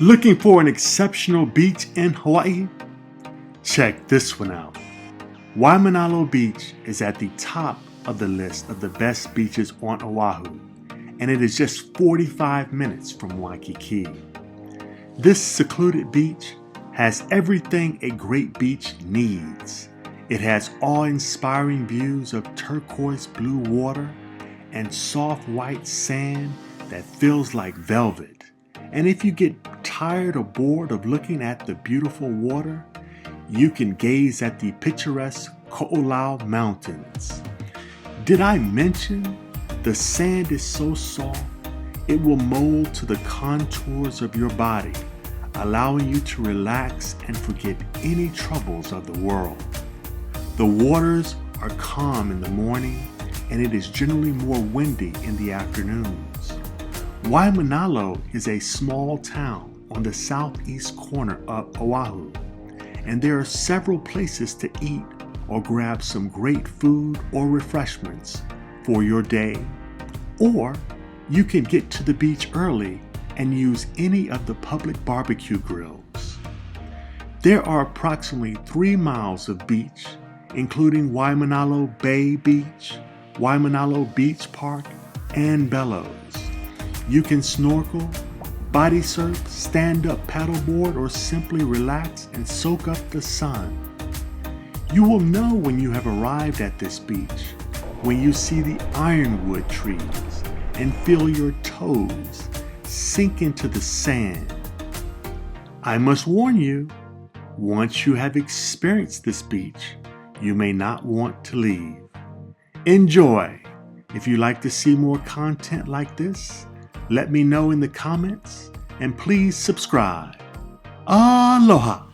Looking for an exceptional beach in Hawaii? Check this one out. Waimanalo Beach is at the top of the list of the best beaches on Oahu, and it is just 45 minutes from Waikiki. This secluded beach has everything a great beach needs. It has awe-inspiring views of turquoise blue water and soft white sand that feels like velvet. And if you get tired or bored of looking at the beautiful water, you can gaze at the picturesque Koolau Mountains. Did I mention the sand is so soft it will mold to the contours of your body, allowing you to relax and forget any troubles of the world. The waters are calm in the morning, and it is generally more windy in the afternoons. Waimanalo is a small town on the southeast corner of Oahu, and there are several places to eat or grab some great food or refreshments for your day. Or you can get to the beach early and use any of the public barbecue grills. There are approximately 3 miles of beach, including Waimanalo Bay Beach, Waimanalo Beach Park, and Bellows. You can snorkel, body surf, stand up paddleboard, or simply relax and soak up the sun. You will know when you have arrived at this beach when you see the ironwood trees and feel your toes sink into the sand. I must warn you, once you have experienced this beach, you may not want to leave. Enjoy! If you'd like to see more content like this, let me know in the comments, and please subscribe. Aloha!